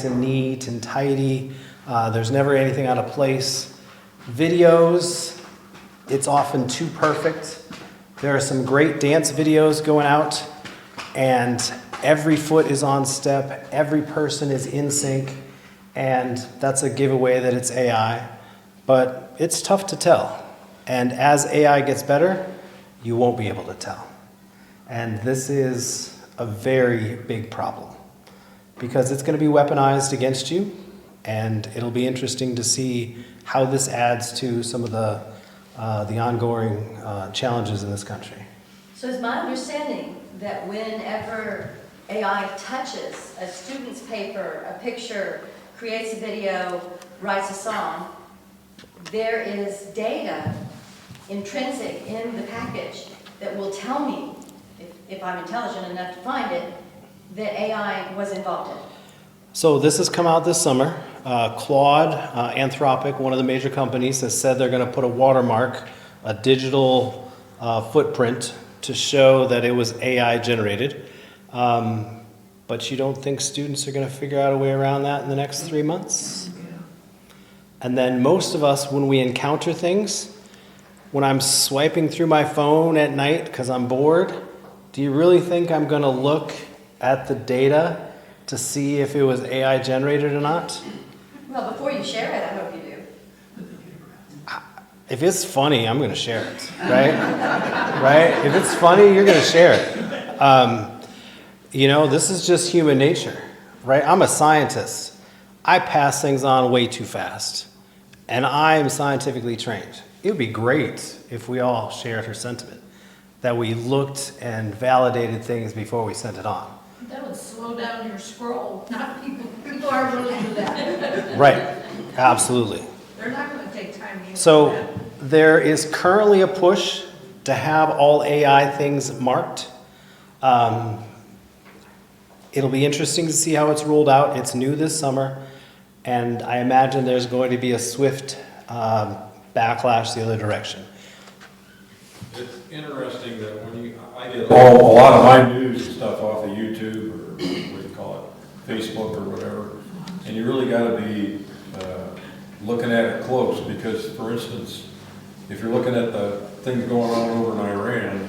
nice and neat and tidy. There's never anything out of place. Videos, it's often too perfect. There are some great dance videos going out, and every foot is on step, every person is in sync, and that's a giveaway that it's AI. But it's tough to tell. And as AI gets better, you won't be able to tell. And this is a very big problem because it's going to be weaponized against you, and it'll be interesting to see how this adds to some of the ongoing challenges in this country. So it's my understanding that whenever AI touches a student's paper, a picture, creates a video, writes a song, there is data intrinsic in the package that will tell me, if I'm intelligent enough to find it, that AI was involved in. So this has come out this summer. Claude, Anthropic, one of the major companies, has said they're going to put a watermark, a digital footprint to show that it was AI generated. But you don't think students are going to figure out a way around that in the next 3 months? And then most of us, when we encounter things, when I'm swiping through my phone at night because I'm bored, do you really think I'm going to look at the data to see if it was AI generated or not? Well, before you share it, I hope you do. If it's funny, I'm going to share it, right? Right? If it's funny, you're going to share it. This is just human nature, right? I'm a scientist. I pass things on way too fast, and I'm scientifically trained. It would be great if we all shared her sentiment, that we looked and validated things before we sent it on. That would slow down your scroll. Not people. People aren't going to do that. Right. Absolutely. They're not going to take time to use So that. there is currently a push to have all AI things marked. It'll be interesting to see how it's rolled out. It's new this summer, and I imagine there's going to be a swift backlash the other direction. It's interesting that I get a lot of my news and stuff off of YouTube or what do you call it, Facebook or whatever, and you really got to be looking at it close because, for instance, if you're looking at the things going on over in Iran,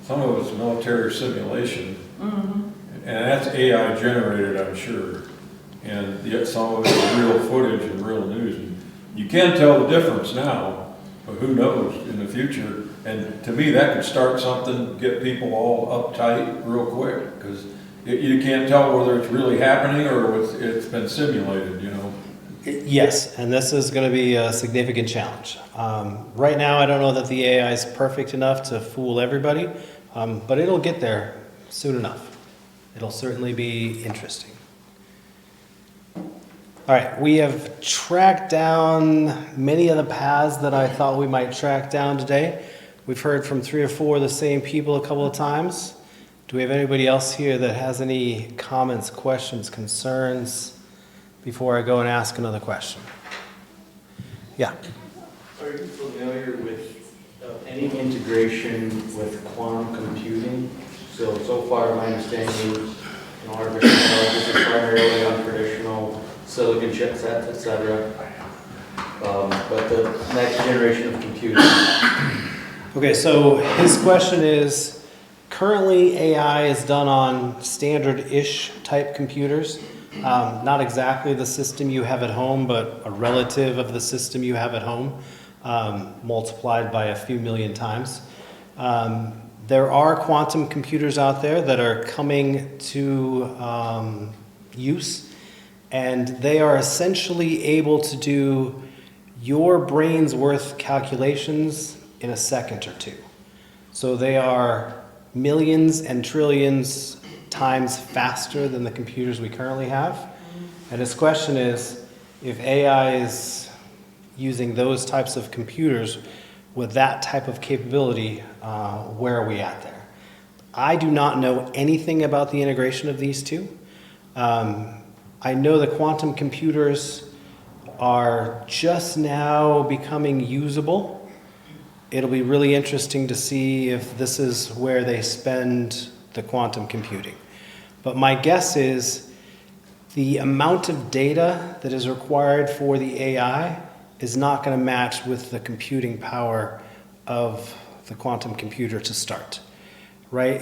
some of it's military simulation, and that's AI generated, I'm sure, and yet some of it's real footage and real news. And you can tell the difference now, but who knows in the future. And to me, that could start something, get people all uptight real quick, because you can't tell whether it's really happening or it's been simulated, Yes, and this is going to be a significant challenge. Right now, I don't know that the AI is perfect enough to fool everybody, but it'll get there soon enough. It'll certainly be interesting. All right, we have tracked down many of the paths that I thought we might track down today. We've heard from 3 or 4 of the same people a couple of times. Do we have anybody else here that has any comments, questions, concerns before I go and ask another question? Yeah. Are you familiar with any integration with quantum computing? So far my understanding, artificial intelligence is primarily on traditional silicon chipsets, etc. But the next generation of computing. Okay, so his question is, currently AI is done on standard-ish type computers, not exactly the system you have at home, but a relative of the system you have at home, multiplied by a few million times. There are quantum computers out there that are coming to use, and they are essentially able to do your brain's worth calculations in a second or two. So they are millions and trillions times faster than the computers we currently have. And his question is, if AI is using those types of computers with that type of capability, where are we at there? I do not know anything about the integration of these two. I know the quantum computers are just now becoming usable. It'll be really interesting to see if this is where they spend the quantum computing. But my guess is the amount of data that is required for the AI is not going to match with the computing power of the quantum computer to start, right?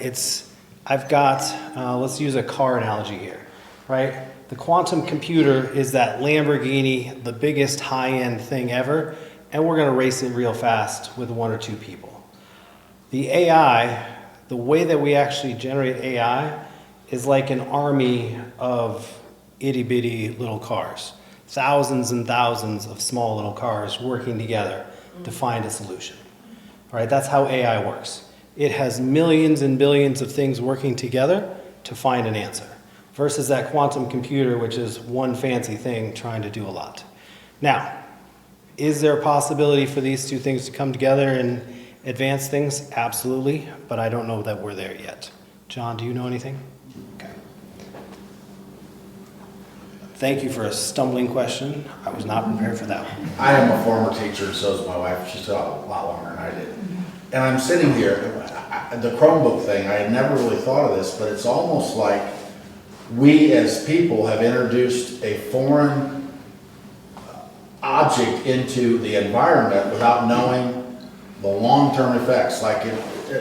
I've got, let's use a car analogy here, right? The quantum computer is that Lamborghini, the biggest high-end thing ever, and we're going to race it real fast with 1 or 2 people. The AI, the way that we actually generate AI is like an army of itty-bitty little cars. Thousands and thousands of small little cars working together to find a solution. All right, that's how AI works. It has millions and billions of things working together to find an answer, versus that quantum computer, which is one fancy thing trying to do a lot. Now, is there a possibility for these two things to come together and advance things? Absolutely, but I don't know that we're there yet. John, do you know anything? Okay. Thank you for a stumbling question. I was not prepared for that one. I am a former teacher, and so is my wife. She's got a lot longer than I did. And I'm sitting here, the Chromebook thing, I had never really thought of this, but it's almost like we as people have introduced a foreign object into the environment without knowing the long-term effects, like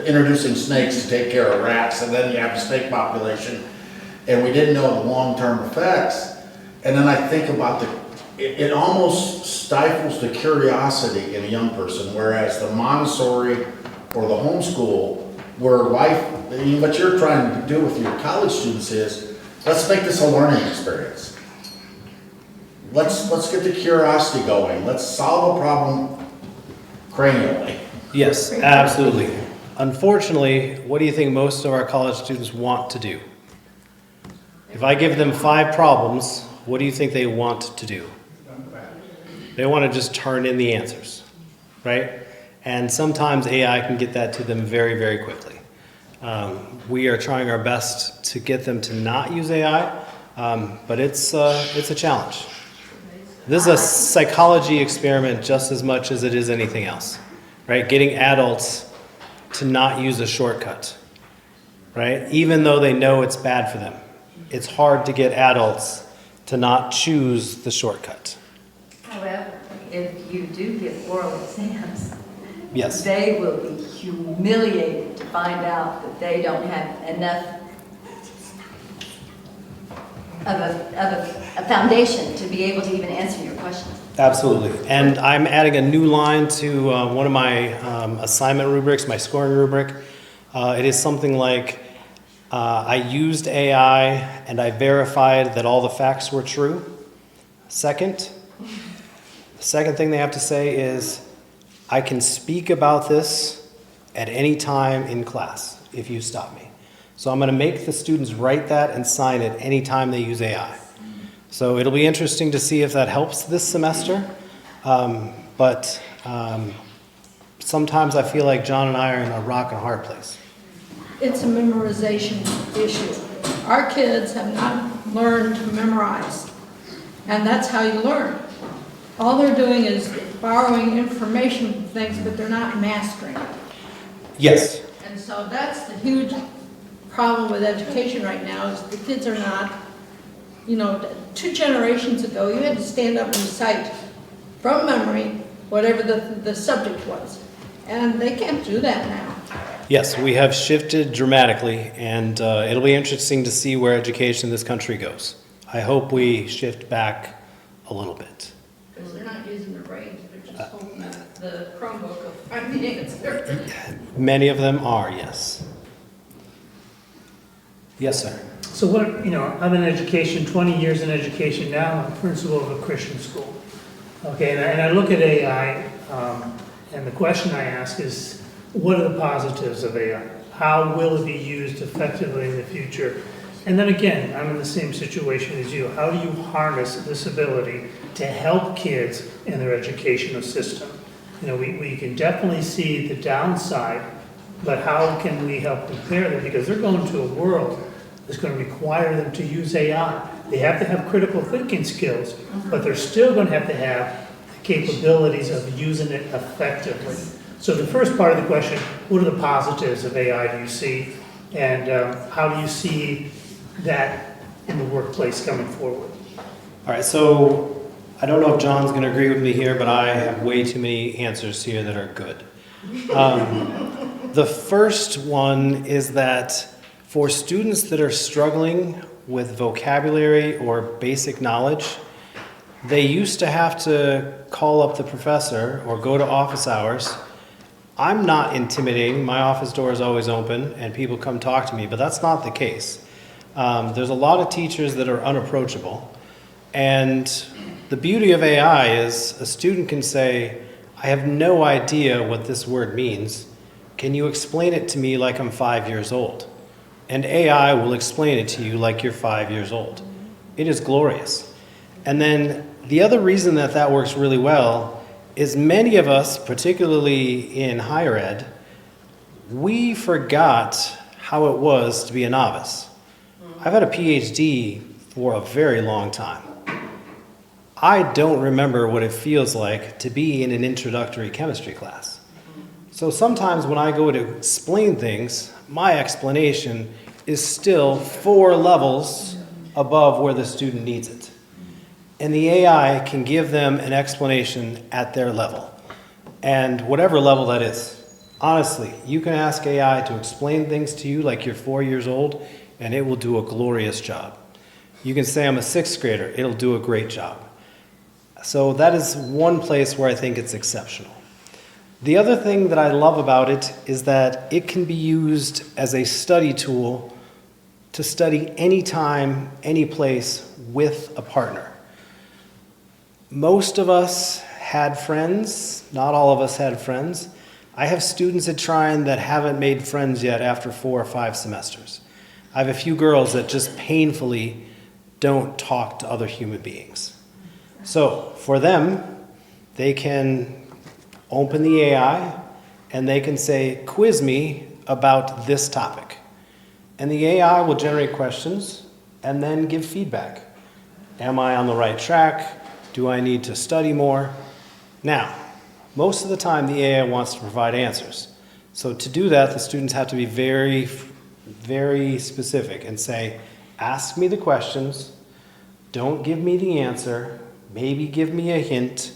introducing snakes to take care of rats, and then you have a snake population, and we didn't know the long-term effects. And then I think about it almost stifles the curiosity in a young person, whereas the Montessori or the homeschool, where what you're trying to do with your college students is, let's make this a learning experience. Let's get the curiosity going. Let's solve a problem cranially. Yes, absolutely. Unfortunately, what do you think most of our college students want to do? If I give them 5 problems, what do you think they want to do? They want to just turn in the answers, right? And sometimes AI can get that to them very, very quickly. We are trying our best to get them to not use AI, but it's a challenge. This is a psychology experiment just as much as it is anything else, right? Getting adults to not use a shortcut, right? Even though they know it's bad for them. It's hard to get adults to not choose the shortcut. However, if you do give oral exams, Yes. they will be humiliated to find out that they don't have enough of a foundation to be able to even answer your questions. Absolutely. And I'm adding a new line to one of my assignment rubrics, my scoring rubric. It is something like, I used AI and I verified that all the facts were true. The second thing they have to say is, I can speak about this at any time in class if you stop me. So I'm going to make the students write that and sign it any time they use AI. So it'll be interesting to see if that helps this semester. But sometimes I feel like John and I are in a rock and a hard place. It's a memorization issue. Our kids have not learned to memorize, and that's how you learn. All they're doing is borrowing information from things, but they're not mastering it. Yes. And so that's the huge problem with education right now, is the kids are not, 2 generations ago, you had to stand up and recite from memory whatever the subject was. And they can't do that now. Yes, we have shifted dramatically, and it'll be interesting to see where education in this country goes. I hope we shift back a little bit. Because they're not using their brains, they're just holding the Chromebook of find the answer. Many of them are, yes. Yes, sir. So I'm in education, 20 years in education now, I'm principal of a Christian school. Okay, and I look at AI, and the question I ask is, what are the positives of AI? How will it be used effectively in the future? And then again, I'm in the same situation as you. How do you harness this ability to help kids in their educational system? We can definitely see the downside, but how can we help prepare them? Because they're going to a world that's going to require them to use AI. They have to have critical thinking skills, but they're still going to have the capabilities of using it effectively. So the first part of the question, what are the positives of AI do you see? And how do you see that in the workplace coming forward. All right, so I don't know if John's going to agree with me here, but I have way too many answers here that are good. The first one is that for students that are struggling with vocabulary or basic knowledge, they used to have to call up the professor or go to office hours. I'm not intimidating. My office door is always open and people come talk to me, but that's not the case. There's a lot of teachers that are unapproachable. And the beauty of AI is a student can say, I have no idea what this word means. Can you explain it to me like I'm 5 years old? And AI will explain it to you like you're 5 years old. It is glorious. And then the other reason that that works really well is many of us, particularly in higher ed, we forgot how it was to be a novice. I've had a PhD for a very long time. I don't remember what it feels like to be in an introductory chemistry class. So sometimes when I go to explain things, my explanation is still 4 levels above where the student needs it. And the AI can give them an explanation at their level, and whatever level that is. Honestly, you can ask AI to explain things to you like you're 4 years old, and it will do a glorious job. You can say I'm a 6th grader, it'll do a great job. So that is one place where I think it's exceptional. The other thing that I love about it is that it can be used as a study tool to study anytime, any place with a partner. Most of us had friends, not all of us had friends. I have students at Trine that haven't made friends yet after 4 or 5 semesters. I have a few girls that just painfully don't talk to other human beings. So for them, they can open the AI and they can say, quiz me about this topic. And the AI will generate questions and then give feedback. Am I on the right track? Do I need to study more? Now, most of the time the AI wants to provide answers. So to do that, the students have to be very, very specific and say, ask me the questions, don't give me the answer, maybe give me a hint,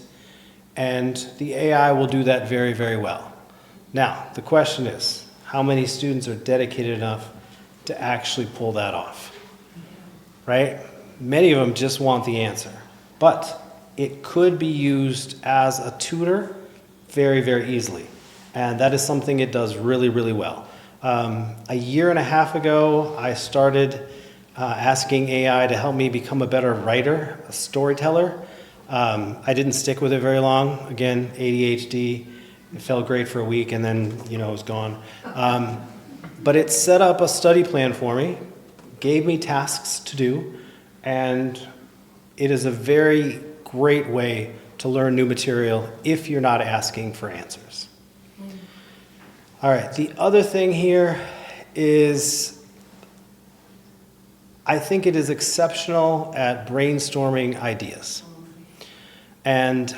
and the AI will do that very, very well. Now, the question is, how many students are dedicated enough to actually pull that off? Right? Many of them just want the answer. But it could be used as a tutor very, very easily. And that is something it does really, really well. A year and a half ago, I started asking AI to help me become a better writer, a storyteller. I didn't stick with it very long. Again, ADHD. It felt great for a week and then, it was gone. But it set up a study plan for me, gave me tasks to do, and it is a very great way to learn new material if you're not asking for answers. All right, the other thing here is I think it is exceptional at brainstorming ideas. And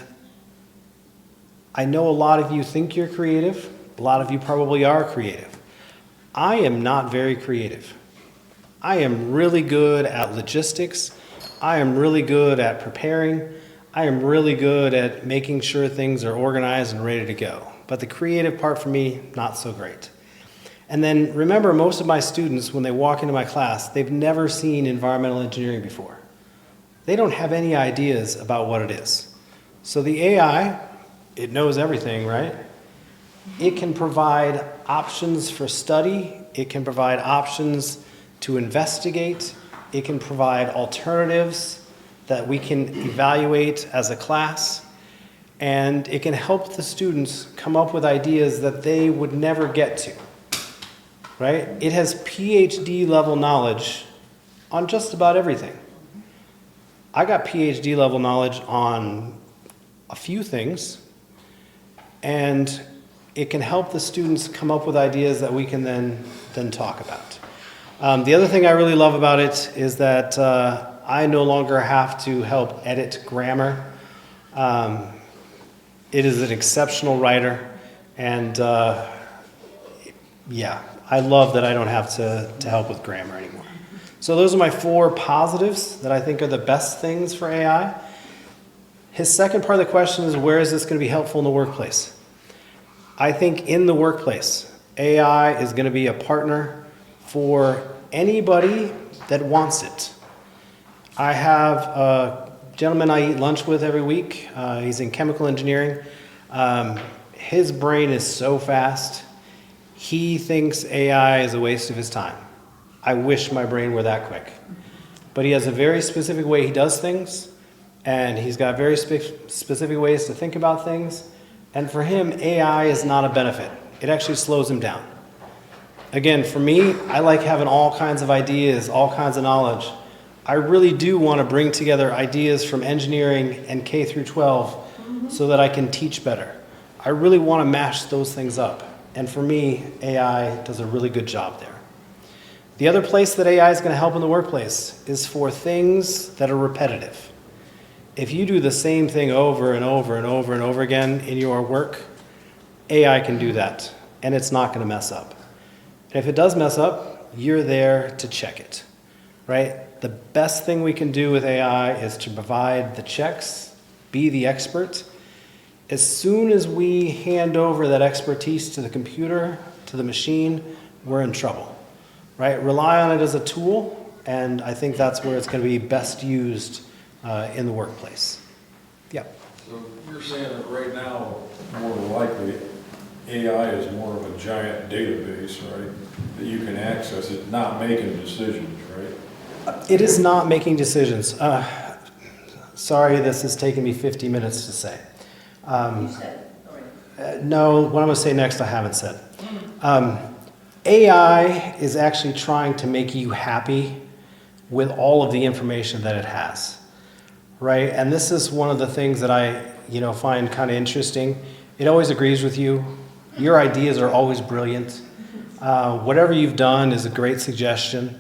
I know a lot of you think you're creative. A lot of you probably are creative. I am not very creative. I am really good at logistics. I am really good at preparing. I am really good at making sure things are organized and ready to go. But the creative part for me, not so great. And then remember, most of my students, when they walk into my class, they've never seen environmental engineering before. They don't have any ideas about what it is. So the AI, it knows everything, right? It can provide options for study. It can provide options to investigate. It can provide alternatives that we can evaluate as a class. And it can help the students come up with ideas that they would never get to, right? It has PhD level knowledge on just about everything. I got PhD level knowledge on a few things, and it can help the students come up with ideas that we can then talk about. The other thing I really love about it is that I no longer have to help edit grammar. It is an exceptional writer, and yeah, I love that I don't have to help with grammar anymore. So those are my 4 positives that I think are the best things for AI. His second part of the question is, where is this going to be helpful in the workplace? I think in the workplace, AI is going to be a partner for anybody that wants it. I have a gentleman I eat lunch with every week. He's in chemical engineering. His brain is so fast. He thinks AI is a waste of his time. I wish my brain were that quick. But he has a very specific way he does things, and he's got very specific ways to think about things. And for him, AI is not a benefit. It actually slows him down. Again, for me, I like having all kinds of ideas, all kinds of knowledge. I really do want to bring together ideas from engineering and K through 12 so that I can teach better. I really want to mash those things up. And for me, AI does a really good job there. The other place that AI is going to help in the workplace is for things that are repetitive. If you do the same thing over and over and over and over again in your work, AI can do that, and it's not going to mess up. And if it does mess up, you're there to check it, right? The best thing we can do with AI is to provide the checks, be the expert. As soon as we hand over that expertise to the computer, to the machine, we're in trouble, right? Rely on it as a tool, and I think that's where it's going to be best used in the workplace. Yep. So you're saying that right now, more likely, AI is more of a giant database, right? That you can access it, not making decisions, right? It is not making decisions. Sorry, this has taken me 50 minutes to say. You said, No, what I'm going to say next I haven't said. AI is actually trying to make you happy with all of the information that it has, right? And this is one of the things that I, find kind of interesting. It always agrees with you. Your ideas are always brilliant. Whatever you've done is a great suggestion.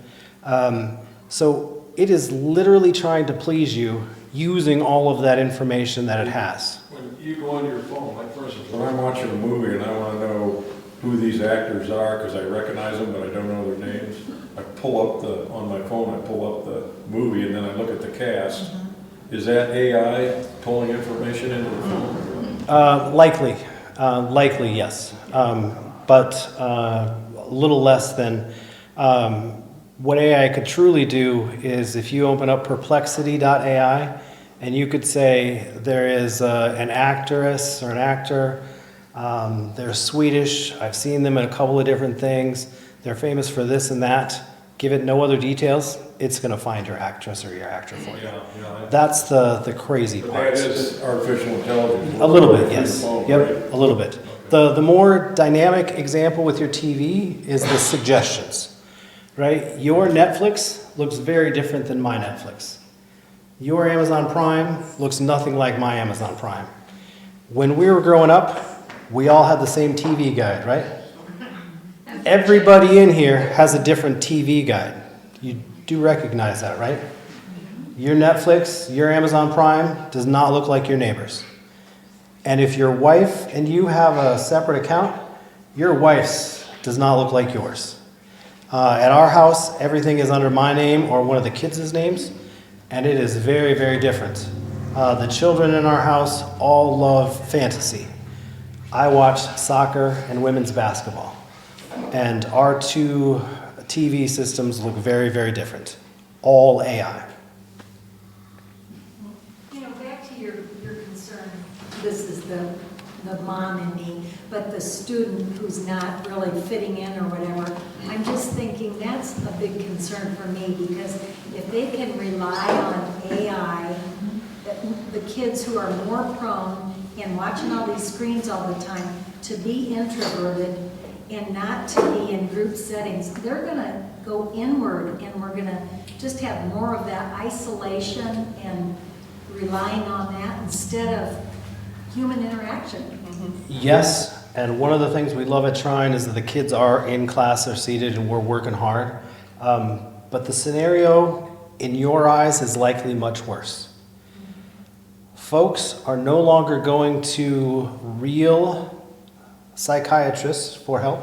So it is literally trying to please you using all of that information that it has. When you go on your phone, like for instance, when I'm watching a movie and I want to know who these actors are because I recognize them but I don't know their names, I pull up on my phone, I pull up the movie and then I look at the cast. Is that AI pulling information into the phone? Likely, yes, but a little less than. What AI could truly do is if you open up perplexity.ai and you could say there is an actress or an actor, they're Swedish, I've seen them in a couple of different things, they're famous for this and that, give it no other details, it's going to find your actress or your actor for you. Yeah. That's the crazy But part. that is artificial intelligence. A little bit, yes. Phone, Yep, right? a little bit. The more dynamic example with your TV is the suggestions, right? Your Netflix looks very different than my Netflix. Your Amazon Prime looks nothing like my Amazon Prime. When we were growing up, we all had the same TV guide, right? Everybody in here has a different TV guide. You do recognize that, right? Your Netflix, your Amazon Prime does not look like your neighbor's. And if your wife and you have a separate account, your wife's does not look like yours. At our house, everything is under my name or one of the kids' names, and it is very, very different. The children in our house all love fantasy. I watch soccer and women's basketball, and our two TV systems look very, very different. All AI. Back to your concern, this is the mom in me, but the student who's not really fitting in or whatever, I'm just thinking that's a big concern for me, because if they can rely on AI, the kids who are more prone and watching all these screens all the time to be introverted and not to be in group settings, they're going to go inward, and we're going to just have more of that isolation and relying on that instead of human interaction. Yes, and one of the things we love at Shrine is that the kids are in class, they're seated, and we're working hard. But the scenario in your eyes is likely much worse. Folks are no longer going to real psychiatrists for help.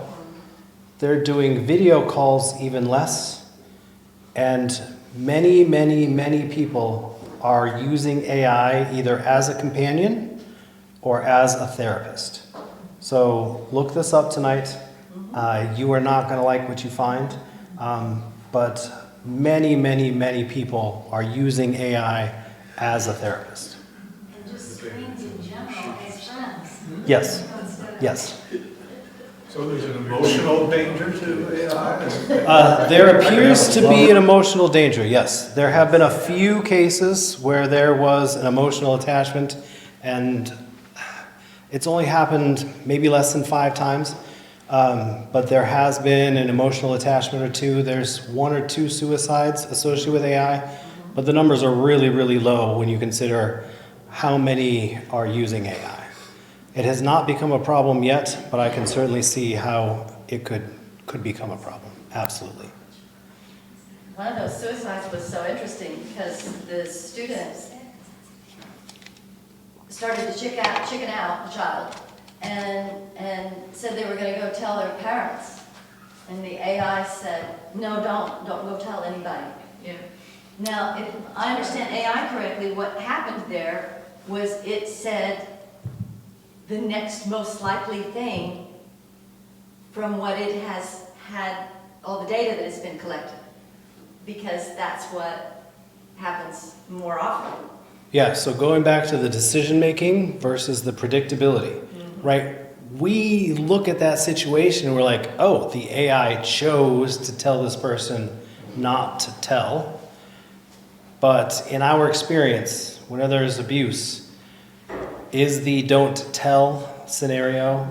They're doing video calls even less. And many, many, many people are using AI either as a companion or as a therapist. So look this up tonight. You are not going to like what you find, but many, many, many people are using AI as a therapist. And just screens in general as friends. Yes, yes. So there's an emotional danger to AI? There appears to be an emotional danger, yes. There have been a few cases where there was an emotional attachment, and it's only happened maybe less than 5 times. But there has been an emotional attachment or 2. There's 1 or 2 suicides associated with AI, but the numbers are really, really low when you consider how many are using AI. It has not become a problem yet, but I can certainly see how it could become a problem. Absolutely. One of those suicides was so interesting because the students started to chicken out, the child, and said they were going to go tell their parents. And the AI said, no, don't go tell anybody. Yeah. Now, if I understand AI correctly, what happened there was it said the next most likely thing from what it has had, all the data that has been collected, because that's what happens more often. Yeah, so going back to the decision making versus the predictability, right? We look at that situation and we're like, oh, the AI chose to tell this person not to tell. But in our experience, when there's abuse, is the don't tell scenario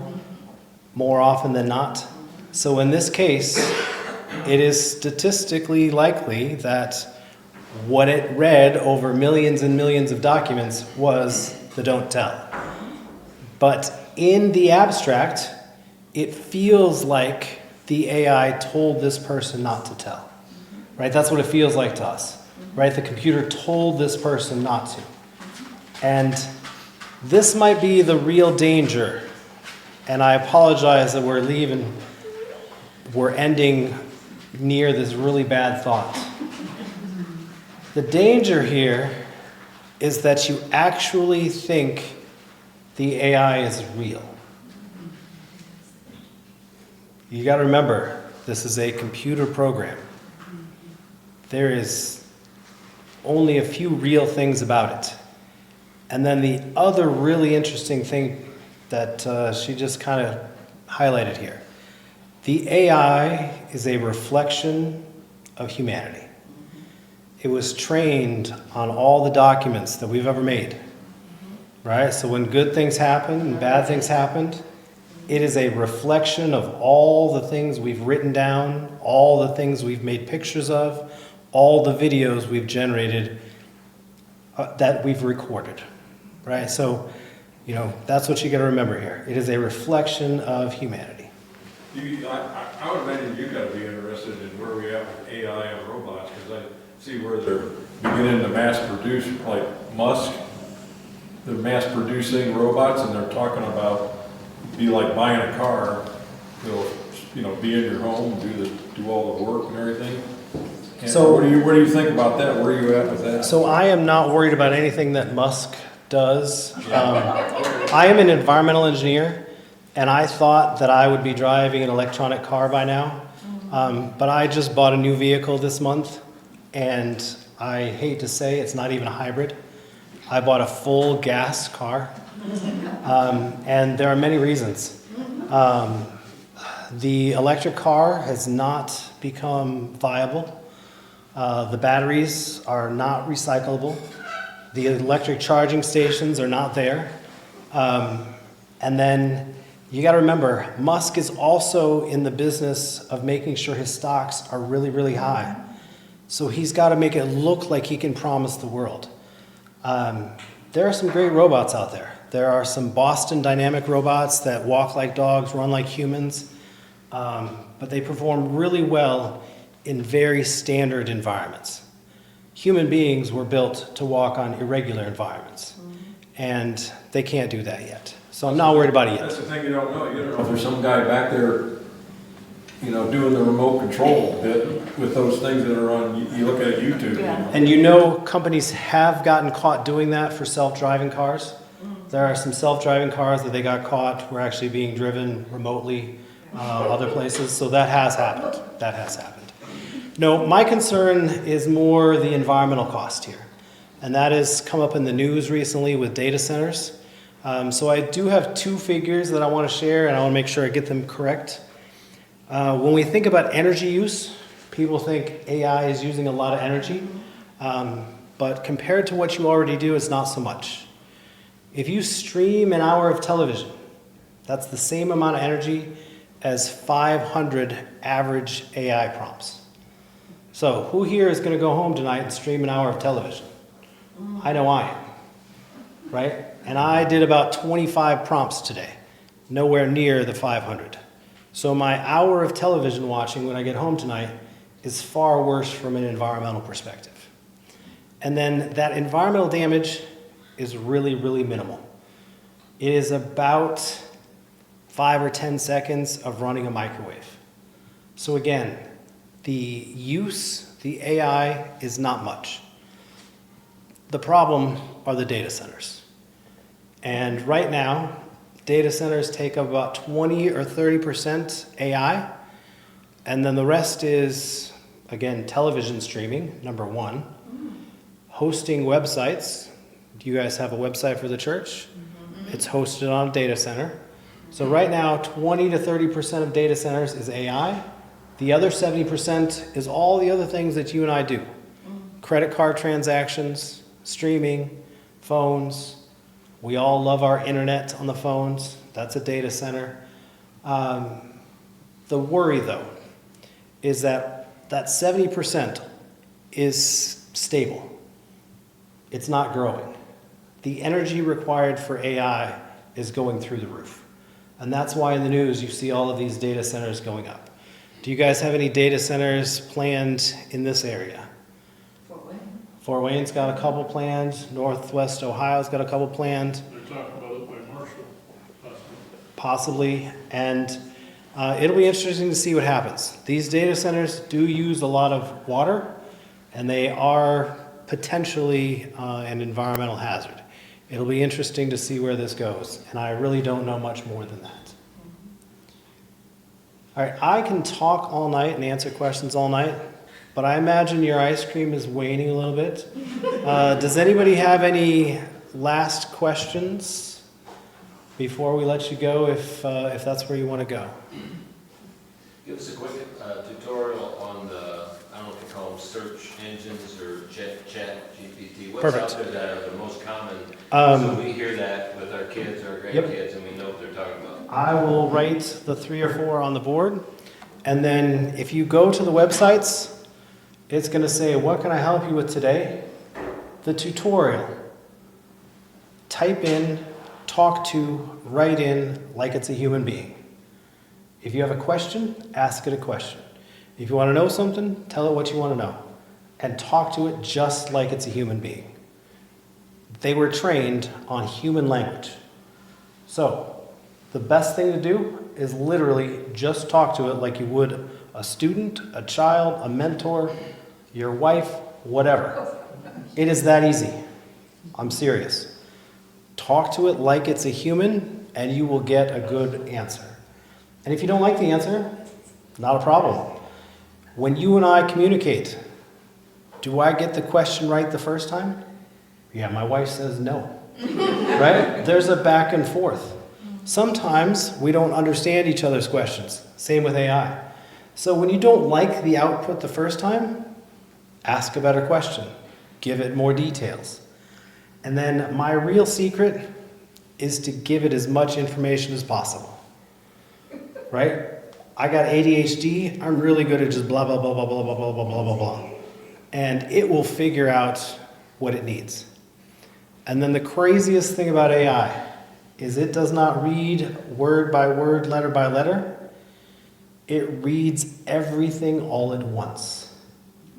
more often than not. So in this case, it is statistically likely that what it read over millions and millions of documents was the don't tell. But in the abstract, it feels like the AI told this person not to tell, right? That's what it feels like to us, right? The computer told this person not to. And this might be the real danger, and I apologize that we're ending near this really bad thought. The danger here is that you actually think the AI is real. You got to remember, this is a computer program. There is only a few real things about it. And then the other really interesting thing that she just kind of highlighted here. The AI is a reflection of humanity. It was trained on all the documents that we've ever made, right? So when good things happen and bad things happened, it is a reflection of all the things we've written down, all the things we've made pictures of, all the videos we've generated that we've recorded, right? So, that's what you got to remember here. It is a reflection of humanity. I would imagine you got to be interested in where we at with AI and robots, because I see where they're beginning to mass produce, like Musk. They're mass producing robots, and they're talking about be like buying a car. They'll, be in your home, do all the work and everything. And So- what do you think about that? Where are you at with that? So I am not worried about anything that Musk does. I am an environmental engineer, and I thought that I would be driving an electronic car by now. But I just bought a new vehicle this month, and I hate to say it's not even a hybrid. I bought a full gas car, and there are many reasons. The electric car has not become viable. The batteries are not recyclable. The electric charging stations are not there. And then you got to remember, Musk is also in the business of making sure his stocks are really, really high. So he's got to make it look like he can promise the world. There are some great robots out there. There are some Boston Dynamic robots that walk like dogs, run like humans, but they perform really well in very standard environments. Human beings were built to walk on irregular environments, and they can't do that yet. So I'm not worried about it That's yet. the thing you don't know. You don't know if there's some guy back there doing the remote control bit with those things that are on, you look at YouTube. Yeah. And companies have gotten caught doing that for self-driving cars. There are some self-driving cars that they got caught were actually being driven remotely other places. So that has happened. That has happened. No, my concern is more the environmental cost here. And that has come up in the news recently with data centers. So I do have two figures that I want to share, and I want to make sure I get them correct. When we think about energy use, people think AI is using a lot of energy. But compared to what you already do, it's not so much. If you stream an hour of television, that's the same amount of energy as 500 average AI prompts. So who here is going to go home tonight and stream an hour of television? I know I am, right? And I did about 25 prompts today, nowhere near the 500. So my hour of television watching when I get home tonight is far worse from an environmental perspective. And then that environmental damage is really, really minimal. It is about 5 or 10 seconds of running a microwave. So again, the AI is not much. The problem are the data centers. And right now, data centers take up about 20 or 30% AI, and then the rest is, again, television streaming, number one, hosting websites. Do you guys have a website for the church? It's hosted on a data center. So right now, 20 to 30% of data centers is AI. The other 70% is all the other things that you and I do. Credit card transactions, streaming, phones. We all love our internet on the phones. That's a data center. The worry, though, is that 70% is stable. It's not growing. The energy required for AI is going through the roof. And that's why in the news you see all of these data centers going up. Do you guys have any data centers planned in this area? Fort Wayne's got a couple planned. Northwest Ohio's got a couple planned. They're talking about it by Marshall, possibly. And it'll be interesting to see what happens. These data centers do use a lot of water, and they are potentially an environmental hazard. It'll be interesting to see where this goes, and I really don't know much more than that. All right, I can talk all night and answer questions all night, but I imagine your ice cream is waning a little bit. Does anybody have any last questions before we let you go, if that's where you want to go? Give us a quick tutorial on the, I don't know if you call them search engines or chat GPT. What's Perfect. out there that are the most common? So we hear that with our kids or grandkids, Yep. and we know what they're talking about. I will write the 3 or 4 on the board, and then if you go to the websites, it's going to say, what can I help you with today? The tutorial. Type in, talk to, write in like it's a human being. If you have a question, ask it a question. If you want to know something, tell it what you want to know. And talk to it just like it's a human being. They were trained on human language. So, the best thing to do is literally just talk to it like you would a student, a child, a mentor, your wife, whatever. It is that easy. I'm serious. Talk to it like it's a human, and you will get a good answer. And if you don't like the answer, not a problem. When you and I communicate, do I get the question right the first time? Yeah, my wife says no. Right? There's a back and forth. Sometimes we don't understand each other's questions. Same with AI. So when you don't like the output the first time, ask a better question. Give it more details. And then my real secret is to give it as much information as possible. Right? I got ADHD. I'm really good at just blah, blah, blah, blah, blah, blah, blah, blah, blah, blah, blah. And it will figure out what it needs. And then the craziest thing about AI is it does not read word by word, letter by letter. It reads everything all at once.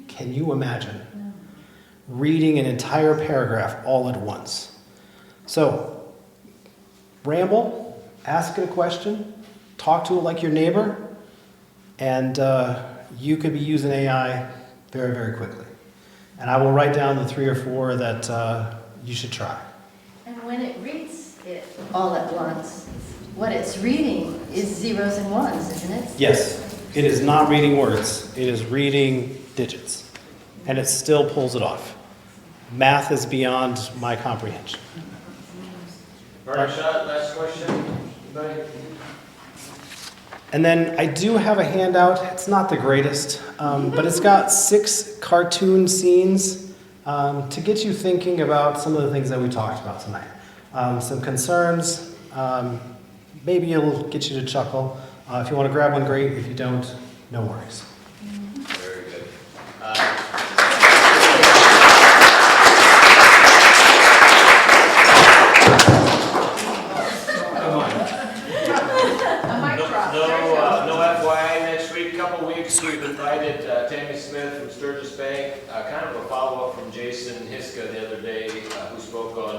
Can you imagine reading an entire paragraph all at once? So, ramble, ask it a question, talk to it like your neighbor, and you could be using AI very, very quickly. And I will write down the 3 or 4 that you should try. And when it reads it all at once, what it's reading is zeros and ones, isn't it? Yes, it is not reading words. It is reading digits. And it still pulls it off. Math is beyond my comprehension. Burning shot, last question. Anybody? And then I do have a handout. It's not the greatest, but it's got 6 cartoon scenes to get you thinking about some of the things that we talked about tonight. Some concerns. Maybe it'll get you to chuckle. If you want to grab one, great. If you don't, no worries. Very good. No FYI next week, couple weeks, we've invited Tammy Smith from Sturgis Bank, kind of a follow-up from Jason Hiska the other day, who spoke on